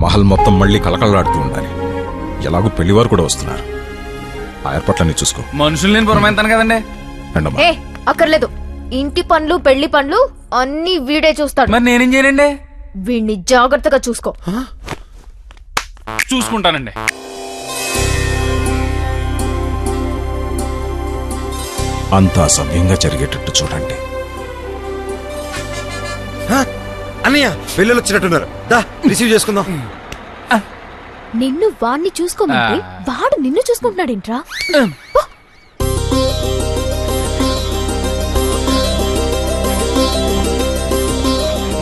మహల్ మొత్తం మళ్ళీ కలకలలాడుతూ ఉండాలి. ఎలాగో పెళ్లివారు కూడా వస్తున్నారు. ఆ ఏర్పాట్లన్నీ చూసుకో. మనుషులు నేను పురమాయిస్తాను కదండి. రండమ్మా. అక్కర్లేదు. ఇంటి పనులు పెళ్లి పనులు అన్ని వీడే చూస్తాడు. మరి నేనేం చేయనండి? వీడిని జాగ్రత్తగా చూసుకో. చూసుకుంటానండి. అంతా సవ్యంగా జరిగేటట్టు చూడండి. అన్నయ్య పిల్లలు వచ్చినట్టున్నారు. దా రిసీవ్ చేసుకుందాం. నిన్ను వాణ్ణి చూసుకోమంటే వాడు నిన్ను చూసుకుంటున్నాడేంట్రా?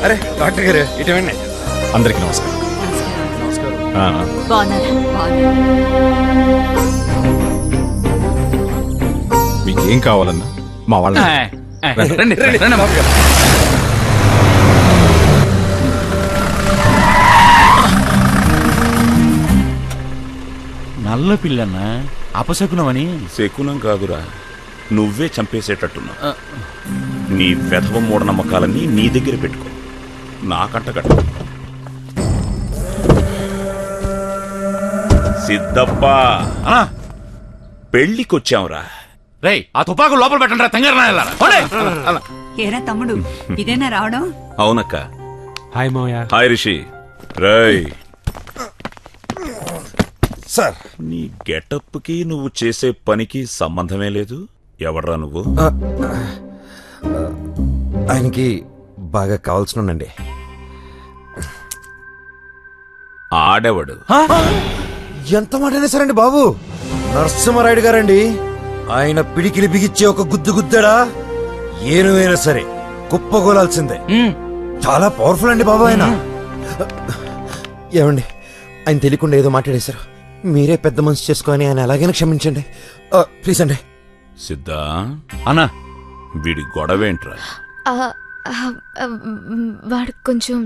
అరే డాక్టర్ గారు ఇటువంటి అందరికీ నమస్కారం. మీకేం కావాలన్నా మా వాళ్ళ రండి రండి. నల్ల పిల్లన్నా అపశకునమని. శకునం కాదురా, నువ్వే చంపేసేటట్టున్నావు. నీ వెధవ మూఢనమ్మకాలన్నీ నీ దగ్గర పెట్టుకో, నాకంట కట్ట. సిద్ధప్ప పెళ్ళికొచ్చావురా. రేయ్ ఆ తుపాకు లోపల పెట్టండి రా తంగారు. ఏరా తమ్ముడు, ఇదేనా రావడం? అవునక్క. హాయ్ మోయ. హాయ్ రిషి. రేయ్ సార్, నీ గెటప్ కి నువ్వు చేసే పనికి సంబంధమే లేదు. ఎవడ్రా నువ్వు? ఆయనకి బాగా కావాల్సినండి. ఆడెవడు? ఎంత మాట అనేసారండి బాబు. నరసింహారాయుడు గారండి. ఆయన పిడికిలి బిగిచ్చే ఒక గుద్దు గుద్దాడా ఏనువైనా సరే కుప్పగోలాల్సిందే. చాలా పవర్ఫుల్ అండి బాబు ఆయన. ఏమండి, ఆయన తెలియకుండా ఏదో మాట్లాడేశారు. మీరే పెద్ద మనసు చేసుకొని ఆయన ఎలాగైనా క్షమించండి ప్లీజ్ అండి. సిద్ధా అన్నా, వీడి గొడవేంట్రా? వాడు కొంచెం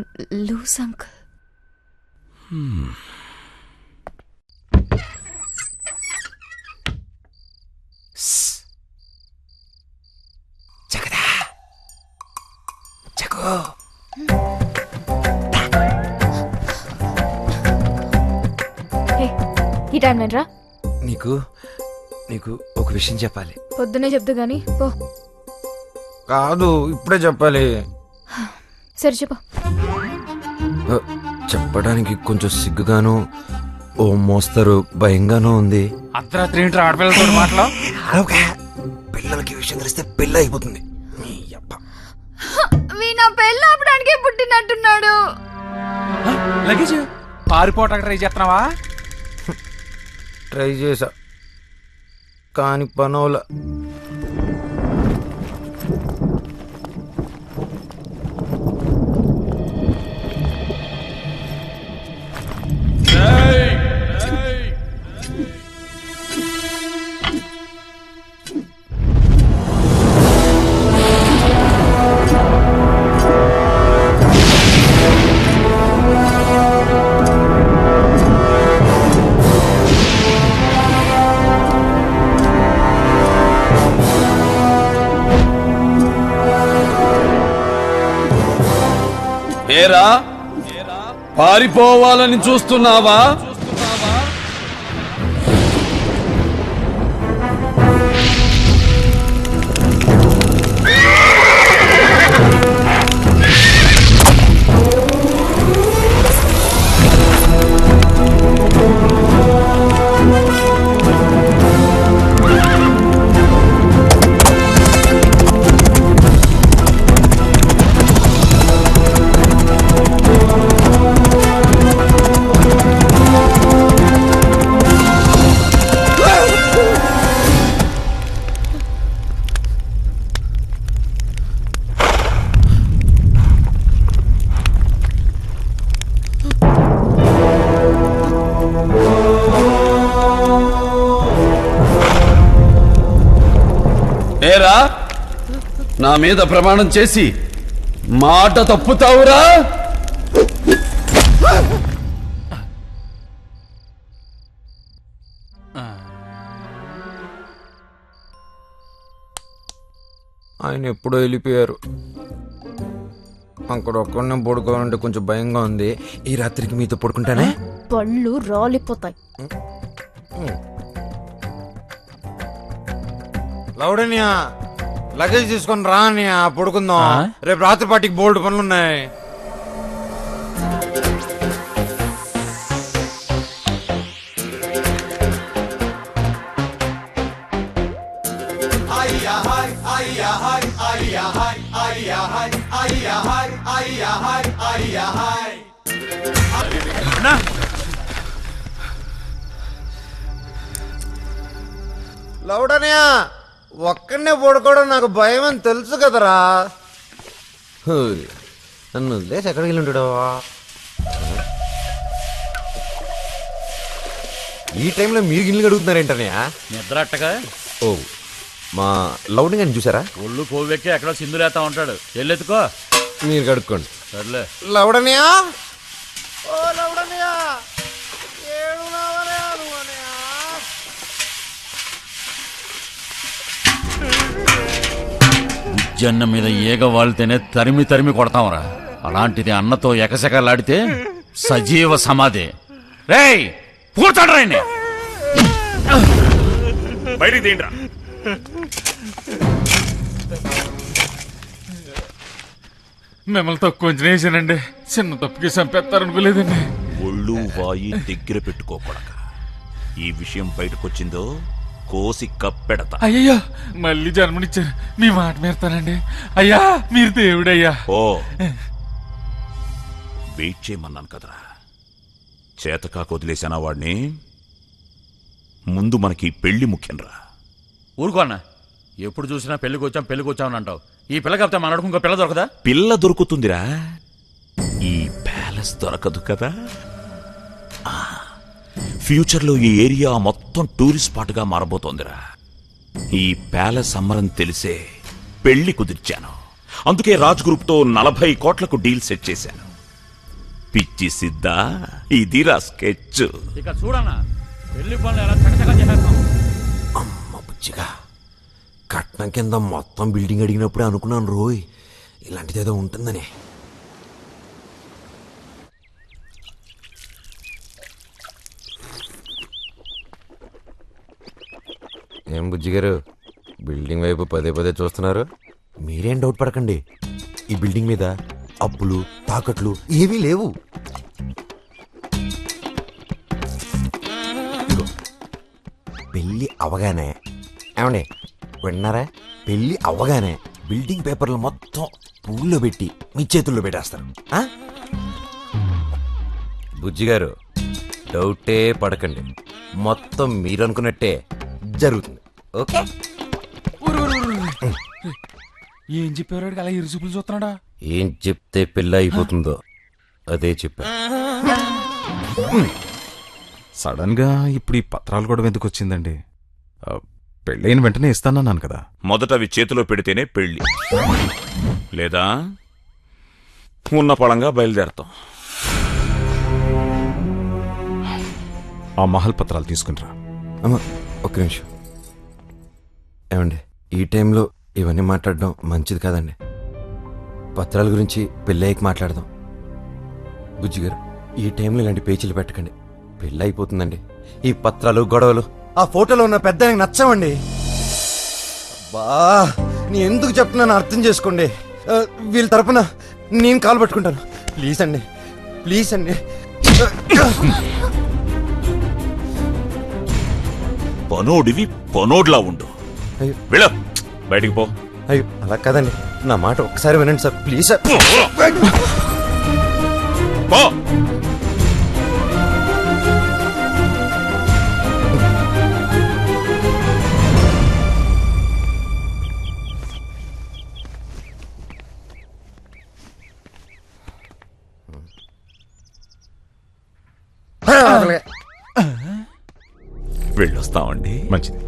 లూస్ అంకుల్. ఈ టైం రా. నీకు నీకు ఒక విషయం చెప్పాలి. పొద్దునే చెప్దు గాని పో. కాదు, ఇప్పుడే చెప్పాలి. సరే చెప్పు. చెప్పడానికి కొంచెం సిగ్గుగాను, ఓ మోస్తరు భయంగానూ ఉంది. అర్ధరాత్రి ఏంటి ఆడపిల్లలతో మాటలు? పిల్లలకి విషయం తెలిస్తే పెళ్ళి అయిపోతుంది. నా పెళ్ళి ఆపడానికే పుట్టినట్టున్నాడు. లగేజ్ పారిపోవటానికి ట్రై చేస్తున్నావా? ట్రై చేసా కానీ పనోల. ఏరా, పారిపోవాలని చూస్తున్నావా? ఏరా, నా మీద ప్రమాణం చేసి మాట తప్పుతావురా? ఆయన ఎప్పుడో వెళ్ళిపోయారు. అక్కడ ఒక్కడనే పడుకోవాలంటే కొంచెం భయంగా ఉంది. ఈ రాత్రికి మీతో పడుకుంటానే. పళ్ళు రాలిపోతాయి. లౌడనియా లగేజ్ తీసుకొని రా అన్నయ్య, పడుకుందాం. రేపు రాత్రి పాటికి బోల్డ్ పనులున్నాయి. లౌడనియా ఒక్కడనే పడుకోవడం నాకు భయం అని తెలుసు కదరా. నన్ను వదిలేసి ఎక్కడికి వెళ్ళి ఉంటాడు? ఈ టైంలో మీరు గిన్నెలు కడుగుతున్నారేంటనయా? నిద్ర అట్టగా ఓ, మా లౌడని గారిని చూసారా? ఒళ్ళు కోవెక్కి ఎక్కడో సింధులేస్తా ఉంటాడు. వెళ్ళెత్తుకో. మీరు కడుక్కోండి. సర్లే. లౌడనియా, ఓ లౌడనియా, ఏడున్నావనే అనుకోనియా? ఉజ్జన్న మీద ఈగ వాళ్తేనే తరిమి తరిమి కొడతాంరా. అలాంటిది అన్నతో ఎకసెకలాడితే సజీవ సమాధి. రేయ్ పూతాడు రాయని బయటికి తీయండిరా. మిమ్మల్ని తక్కువ అంచనా వేసానండి. చిన్న తప్పుకి చంపేస్తారనుకోలేదండి. ఒళ్ళు వాయి దగ్గర పెట్టుకోకూడక. ఈ విషయం బయటకొచ్చిందో కోసి కప్పెడతా. అయ్యయ్యో, మళ్ళీ జన్మనిచ్చారు. మీ మాట మీరుతానండి. అయ్యా మీరు దేవుడయ్యా. ఓ వెయిట్ చేయమన్నాను కదరా. చేతకాక వదిలేసానా వాడిని? ముందు మనకి పెళ్లి ముఖ్యంరా. ఊరుకో అన్న. ఎప్పుడు చూసినా పెళ్లికి వచ్చామని అంటావు. ఈ పిల్ల కాకపోతే మనకు ఇంకో పిల్ల దొరకదా? పిల్ల దొరుకుతుందిరా, ఈ ప్యాలెస్ దొరకదు కదా. ఫ్యూచర్లో ఈ ఏరియా మొత్తం టూరిస్ట్ స్పాట్గా మారబోతోందిరా. ఈ ప్యాలెస్ అమ్మరం తెలిసే పెళ్లి కుదిర్చాను. అందుకే రాజ్ గ్రూప్తో 40 కోట్లకు డీల్ సెట్ చేశాను. పిచ్చి సిద్ధా, ఇదిరా స్కెచ్. ఇక చూడన్నా, పెళ్లి పనులు ఎలా చకచకా చేసేస్తాం. అమ్మ బుజ్జిగా, కట్నం కింద మొత్తం బిల్డింగ్ అడిగినప్పుడే అనుకున్నాను రోయ్ ఇలాంటిదేదో ఉంటుందని. ఏం బుజ్జిగారు, బిల్డింగ్ వైపు పదే పదే చూస్తున్నారు? మీరేం డౌట్ పడకండి, ఈ బిల్డింగ్ మీద అప్పులు తాకట్లు ఏవీ లేవు. ఇదిగో, పెళ్ళి అవగానే, ఏమండి విన్నారా, పెళ్ళి అవ్వగానే బిల్డింగ్ పేపర్లు మొత్తం పూల్లో పెట్టి మీ చేతుల్లో పెట్టేస్తారు. బుజ్జిగారు డౌటే పడకండి, మొత్తం మీరు అనుకున్నట్టే జరుగుతుంది. ఓకే? ఏం చెప్పారు అలా ఇరుసుపులు చూస్తున్నాడా? ఏం చెప్తే పెళ్ళి అయిపోతుందో అదే చెప్పా. సడన్ గా ఇప్పుడు ఈ పత్రాలు కూడా ఎందుకు వచ్చిందండి? పెళ్ళైన వెంటనే ఇస్తానన్నాను కదా. మొదట అవి చేతిలో పెడితేనే పెళ్లి, లేదా ఉన్న పళంగా బయలుదేరతాం. ఆ మహల్ పత్రాలు తీసుకునిరా. అమ్మ ఒక్క నిమిషం. ఏమండి, ఈ టైంలో ఇవన్నీ మాట్లాడడం మంచిది కాదండి. పత్రాల గురించి పెళ్ళయ్యకి మాట్లాడదాం. బుజ్జిగారు, ఈ టైంలో ఇలాంటి పేచీలు పెట్టకండి, పెళ్ళి అయిపోతుందండి. ఈ పత్రాలు గొడవలు ఆ ఫోటోలో ఉన్న పెద్ద ఆయనకి నచ్చవండి. బా, నీ ఎందుకు చెప్తున్నాను అర్థం చేసుకోండి. వీళ్ళ తరపున నేను కాలు పట్టుకుంటాను. ప్లీజ్ అండి, ప్లీజ్ అండి. పనోడివి పనోడ్లా ఉండు. అయ్యో వెళ్ళ బయటికి పో. అయ్యో అలా కాదండి, నా మాట ఒక్కసారి వినండి సార్, ప్లీజ్ సార్. పో. వెళ్ళొస్తామండి. మంచిది.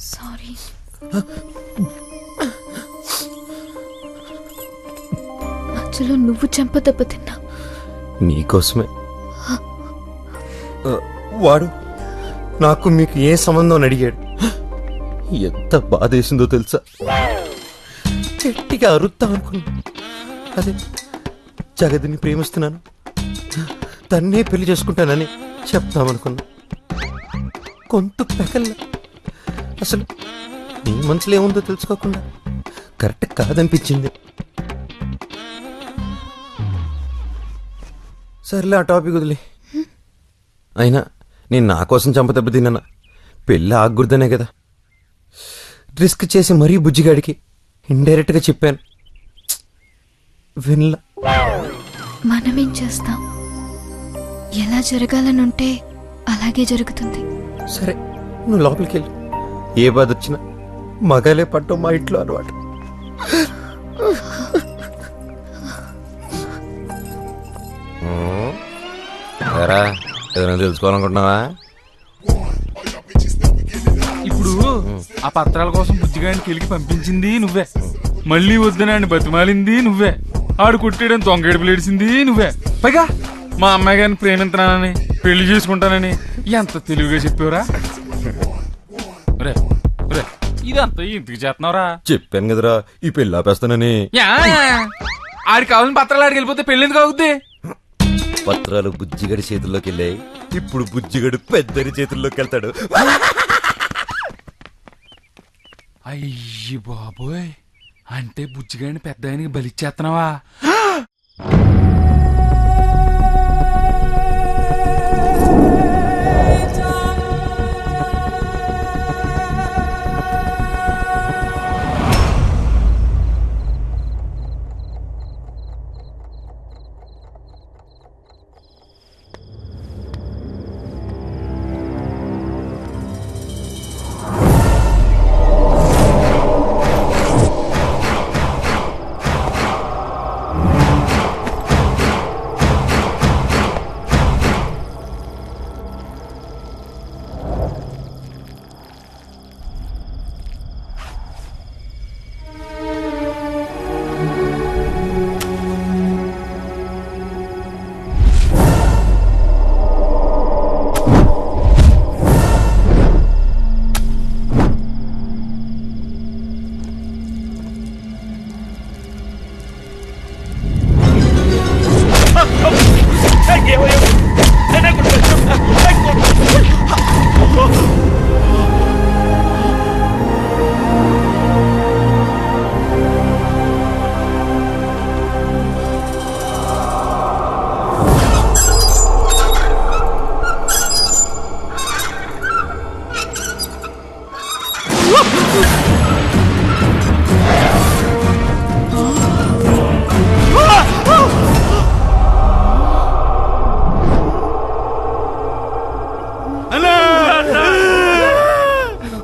సారీ. మధ్యలో నువ్వు చెంప దెబ్బ తిన్నా. నీకోసమే వాడు నాకు మీకు ఏ సంబంధం అని అడిగాడు. ఎంత బాధేసిందో తెలుసా. గట్టిగా అరుద్దాం అనుకున్నా. అదే జగతిని ప్రేమిస్తున్నాను, తన్నే పెళ్లి చేసుకుంటానని చెప్తామనుకున్నా. కొంత పెకల్లా అసలు నీ మనసులో ఏముందో తెలుసుకోకుండా కరెక్ట్ కాదనిపించింది. సర్లే ఆ టాపిక్ వదిలే. అయినా నేను నా కోసం చంపదెబ్బ తిన్నా. పెళ్ళి ఆగకూడదనే కదా రిస్క్ చేసి మరీ బుజ్జిగాడికి ఇండైరెక్ట్గా చెప్పాను. వినలా. మనమేం చేస్తాం? ఎలా జరగాలనుంటే అలాగే జరుగుతుంది. సరే నువ్వు లోపలికి వెళ్ళి. ఏ బాధ వచ్చినా మగాలే పట్టం మా ఇంట్లో అలవాటు. ఏదైనా తెలుసుకోవాలనుకుంటున్నావా? ఇప్పుడు ఆ పత్రాల కోసం బుజ్జిగాడిని కెలికి పంపించింది నువ్వే, మళ్ళీ వద్దనాన్ని బతిమాలింది నువ్వే, ఆడు కుట్టేయడం దొంగేడుపులు ఏడిసింది నువ్వే. పైగా మా అమ్మాయి గారిని ప్రేమించనానని పెళ్లి చేసుకుంటానని ఎంత తెలివిగా చెప్పావురా. రే రే ఇదంతా ఇంటికి చేస్తున్నావురా. చెప్పాను కదరా ఈ పెళ్ళి ఆపేస్తానని. ఆడికి కావాలని పత్రాలు ఆడికి వెళ్ళిపోతే పెళ్లి ఎందుకు అవుద్ది? పత్రాలు బుజ్జిగడి చేతుల్లోకి వెళ్ళాయి. ఇప్పుడు బుజ్జిగడు పెద్దరి చేతుల్లోకి వెళ్తాడు. అయ్యి బాబోయ్, అంటే బుజ్జిగాడిని పెద్ద ఆయనకి బలిచ్చేస్తున్నావా?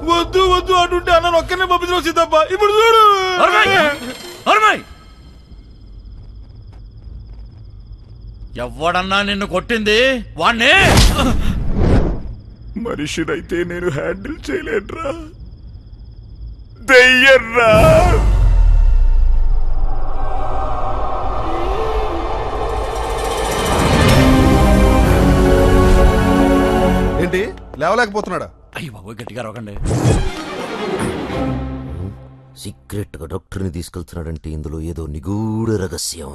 వద్దు వద్దు అంటుంటే అన్న ఒక్కనే పంపించిన తప్ప. ఇప్పుడు చూడు ఎవడన్నా నిన్ను కొట్టింది వాణ్ణే. మనిషినైతే నేను హ్యాండిల్ చేయలేనురా, దెయ్యర్రా. ఏంటి లేవలేకపోతున్నాడా? అయ్యి బాబోయ్, గట్టిగా రొకండి. సీక్రెట్ గా డాక్టర్ని తీసుకెళ్తున్నాడంటే ఇందులో ఏదో నిగూఢ రహస్యం ఉంది.